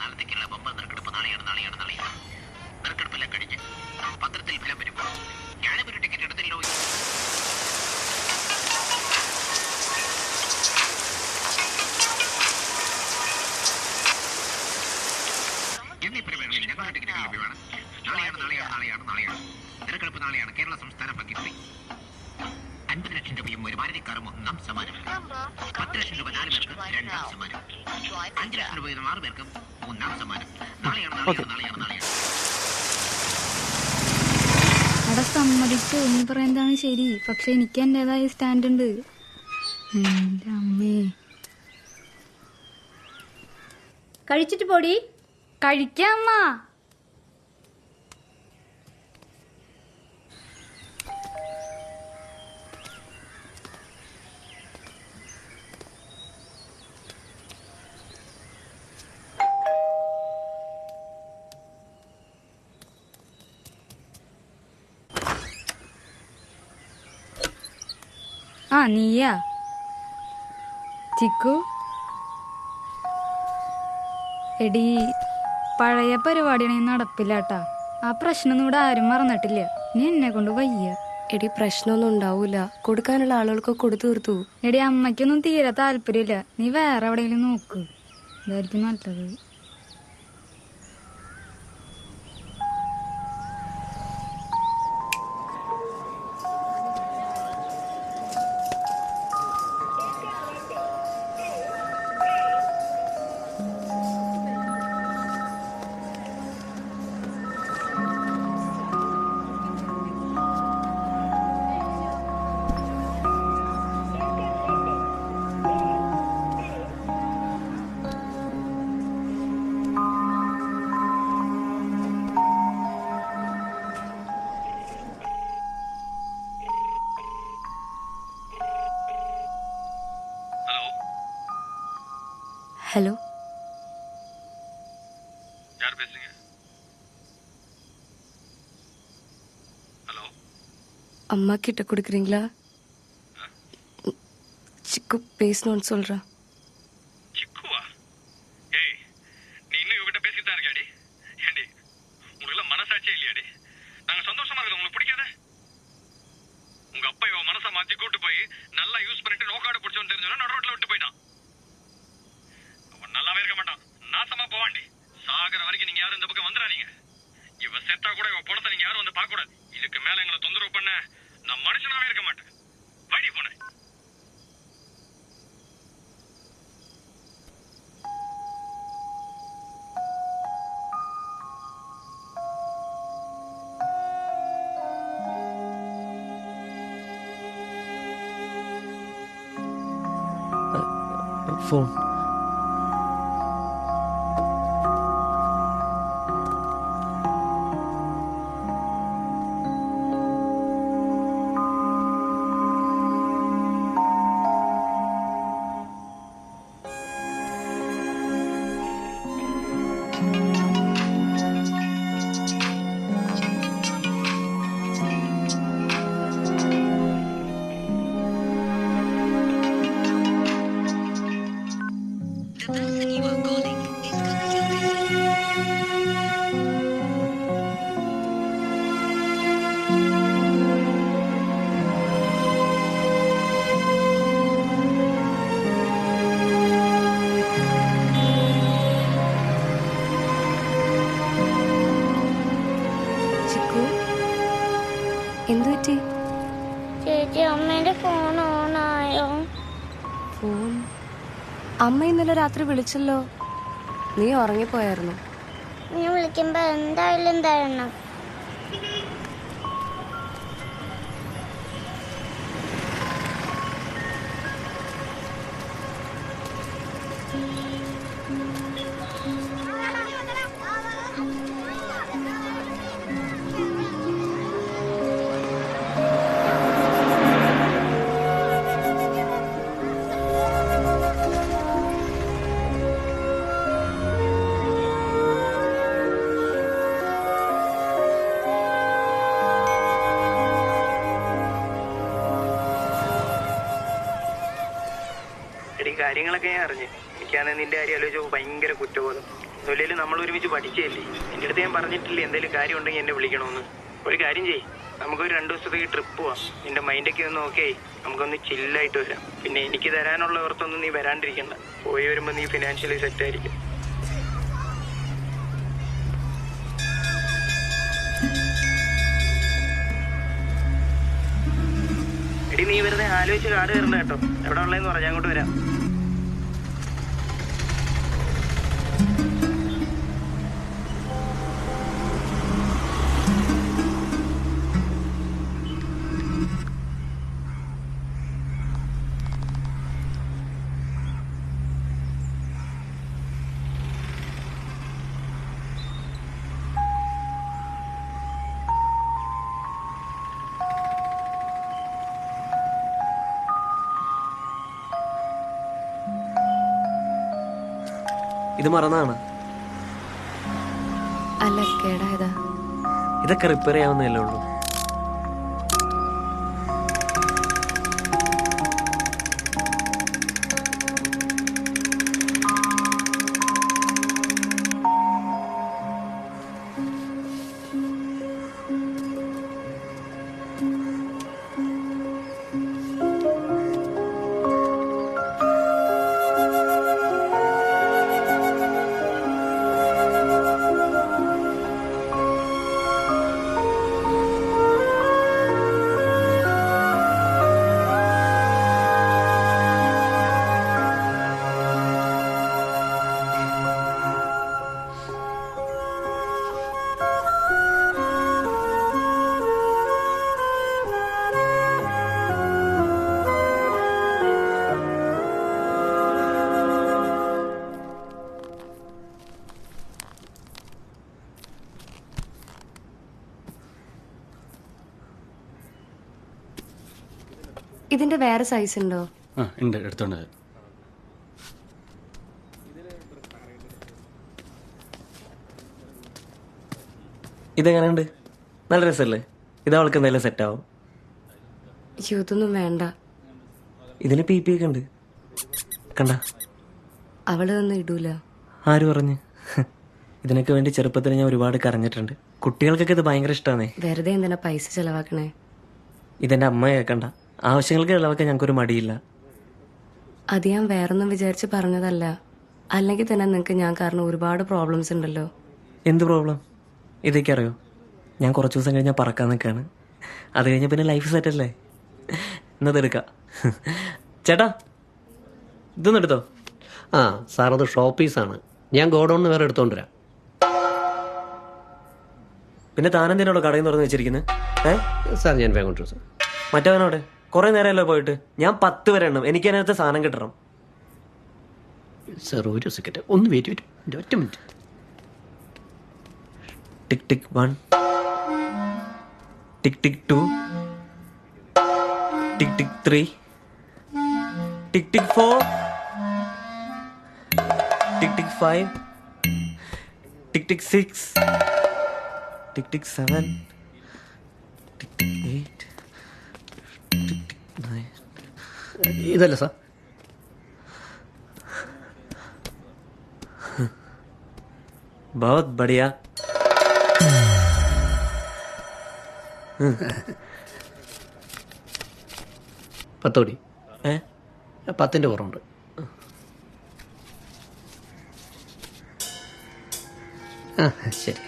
നാളത്തേക്കുള്ള bumper നറുക്കെടുപ്പ് നാളെയാണ്. നറുക്കെടുപ്പെല്ലാം കഴിഞ്ഞ് പത്രത്തിൽ ഫലം വരുമ്പോൾ ഞാനും ഒരു ടിക്കറ്റ് എടുത്തല്ലോ. എന്നീ പരിപാടികളിൽ ഞങ്ങളുടെ ടിക്കറ്റുകൾ ലഭ്യമാണ്. നാളെയാണ്. നറുക്കെടുപ്പ് നാളെയാണ്. കേരള സംസ്ഥാന ഭാഗ്യശ്രീ 50 ലക്ഷം രൂപയും ഒരു മാരുതി കാറും ഒന്നാം സമ്മാനം. 10 ലക്ഷം രൂപ 4 പേർക്ക് രണ്ടാം സമ്മാനം. 5 ലക്ഷം രൂപ വീതം 6 പേർക്ക് മൂന്നാം സമ്മാനം. നാളെയാണ്. അവിടെ സമ്മതിച്ചു. നീ പറയുന്നതാണ് ശരി. പക്ഷെ എനിക്ക് എന്റേതായ സ്റ്റാൻഡ് ഉണ്ട്. എന്റെ അമ്മേ, കഴിച്ചിട്ട് പോടി. കഴിക്കാമ്മ. ആ, നീയാ ചിക്കു? എടി, പഴയ പരിപാടിയാണെങ്കിൽ നടപ്പില്ലാട്ടാ. ആ പ്രശ്നമൊന്നും ഇവിടെ ആരും മറന്നിട്ടില്ല. നീ എന്നെ കൊണ്ട് വയ്യ. എടി, പ്രശ്നമൊന്നും ഉണ്ടാവൂല. കൊടുക്കാനുള്ള ആളുകൾക്ക് കൊടുത്തു തീർത്തു. എടി, അമ്മയ്ക്കൊന്നും തീരെ താല്പര്യമില്ല. നീ വേറെ എവിടെയെങ്കിലും നോക്ക്. ഇതായിരിക്കും നല്ലത്. ஹலோ, யார் பேசுறீங்க? ஹலோ, அம்மா கிட்ட கொடுக்குறீங்களா? சிக்கு பேசணும்னு சொல்றா. சிக்குவா? ஏய், நீ இன்னும் இவகிட்ட பேசிட்டு தான் இருக்கியாடி? ஏண்டி, உங்களுக்கு மனசாட்சியே இல்லையாடி? நாங்க சந்தோஷமா இருக்கிறது உங்களுக்கு பிடிக்காத? உங்க அப்பா இவன் மனசை மாத்தி கூட்டு போய் நல்லா யூஸ் பண்ணிட்டு நோக்காடு பிடிச்சோன்னு தெரிஞ்சோன்னா நடு ரோட்ல விட்டு போயிட்டான். நல்லாவே இருக்க மாட்டான். நாசமா போவாண்டி. சாகர வரைக்கும் நீங்க யாரும் இந்த பக்கம் வந்துடாதீங்க. இவ செத்தா கூட இவ படத்தை நீங்க யாரும் வந்து பார்க்க கூடாது. இதுக்கு மேல எங்களை தொந்தரவு பண்ண நான் மனுஷனாவே இருக்க மாட்டேன். வைடி போன. ഫോൺ. എന്തു പറ്റി? ചേച്ചി, അമ്മേന്റെ ഫോൺ ഓണായോ? ഫോൺ അമ്മ ഇന്നലെ രാത്രി വിളിച്ചല്ലോ. നീ ഉറങ്ങിപ്പോയായിരുന്നു. നീ വിളിക്കുമ്പോ എന്തായാലും തരണം. കാര്യങ്ങളൊക്കെ ഞാൻ അറിഞ്ഞു. എനിക്ക് പഠിക്കാന്ന് നിന്റെ കാര്യം ആലോചിച്ചപ്പോൾ ഭയങ്കര കുറ്റബോധം. ഒന്നുമില്ലേലും നമ്മൾ ഒരുമിച്ച് പഠിച്ചല്ലേ. എൻ്റെ അടുത്ത് ഞാൻ പറഞ്ഞിട്ടില്ലേ എന്തെങ്കിലും കാര്യം ഉണ്ടെങ്കിൽ എന്നെ വിളിക്കണമെന്ന്. ഒരു കാര്യം ചെയ്യ്, നമുക്കൊരു 2 ദിവസത്തേക്ക് ട്രിപ്പ് പോവാം. നിന്റെ മൈൻഡൊക്കെ ഒന്ന് ഓക്കെ ആയി നമുക്കൊന്ന് ചില്ലായിട്ട് വരാം. പിന്നെ എനിക്ക് തരാനുള്ള ഓർത്തൊന്നും നീ വരാണ്ടിരിക്കണ്ട. പോയി വരുമ്പോൾ നീ ഫിനാൻഷ്യലി സെറ്റ് ആയിരിക്കും. എടി നീ വെറുതെ ആലോചിച്ച് കാട് കയറണ്ട കേട്ടോ. എവിടെ ഉള്ളതെന്ന് പറഞ്ഞാൽ അങ്ങോട്ട് വരാം. ഇത് മറന്നാണ്. അല്ല, കേടായതാ. ഇതൊക്കെ റിപ്പയർ ചെയ്യാവുന്നതല്ലേ ഉള്ളൂ. ഇതിന്റെ വേറെ സൈസ് ഉണ്ടോ? ഉണ്ട്, എടുത്തോണ്ട്. ഇതെങ്ങനെയുണ്ട്? നല്ല രസമല്ലേ? ഇത് അവൾക്ക് എന്തായാലും സെറ്റ് ആവും. ഇതൊന്നും വേണ്ട. ഇതിന് പി ഒക്കെ ഉണ്ട്, കണ്ട? അവള് ഒന്നും ഇടൂല. ആര് പറഞ്ഞു? ഇതിനൊക്കെ വേണ്ടി ചെറുപ്പത്തിൽ ഞാൻ ഒരുപാട് കരഞ്ഞിട്ടുണ്ട്. കുട്ടികൾക്കൊക്കെ ഇത് ഭയങ്കര ഇഷ്ടമാണേ. വെറുതെ എന്തിനാ പൈസ ചെലവാക്കണേ? ഇതെന്റെ അമ്മ കേൾക്കണ്ട. ആവശ്യങ്ങൾക്ക് ഇളവൊക്കെ ഞങ്ങൾക്കൊരു മടിയില്ല. അത് ഞാൻ വേറൊന്നും വിചാരിച്ച് പറഞ്ഞതല്ല. അല്ലെങ്കിൽ തന്നെ നിനക്ക് ഞാൻ കാരണം ഒരുപാട് പ്രോബ്ലംസ് ഉണ്ടല്ലോ. എന്ത് പ്രോബ്ലം? ഇതൊക്കെ അറിയോ? ഞാൻ കുറച്ച് ദിവസം കഴിഞ്ഞാൽ പറക്കാൻ നിൽക്കുകയാണ്. അത് കഴിഞ്ഞാൽ പിന്നെ ലൈഫ് സെറ്റല്ലേ. എന്നത് എടുക്കാം. ചേട്ടാ, ഇതൊന്നും എടുത്തോ. ആ സാർ, അത് ഷോപ്പ് പീസാണ്. ഞാൻ ഗോഡൗണിൽ വേറെ എടുത്തോണ്ട് വരാം. പിന്നെ താനെന്തിനോടോ കടയിൽ തുറന്ന് വെച്ചിരിക്കുന്നത്? സാർ ഞാൻ വേഗം കൊണ്ടുവരും സാർ. മറ്റവനോടെ കുറെ നേരമല്ലോ പോയിട്ട്. ഞാൻ 10 വരെ എണ്ണം. എനിക്ക് അതിനകത്ത് സാധനം കിട്ടണം. സാർ ഒരു സെക്കൻഡ് ഒന്ന് വെയിറ്റ്. ഒറ്റ മിനിറ്റ്. ടിക് ടിക് 1, ടിക് ടിക് 2, ടിക് ടിക് 3, ടിക് ടിക് 4, ടിക് ടിക് 5, ടിക് ടിക് 6, ടിക് ടിക് 7, ടിക് ടിക് 8, ടിക് ടിക് 9. ഇതല്ല സാർ. बहुत बढ़िया. പത്തോടി 10 കുറവുണ്ട്. ശരി.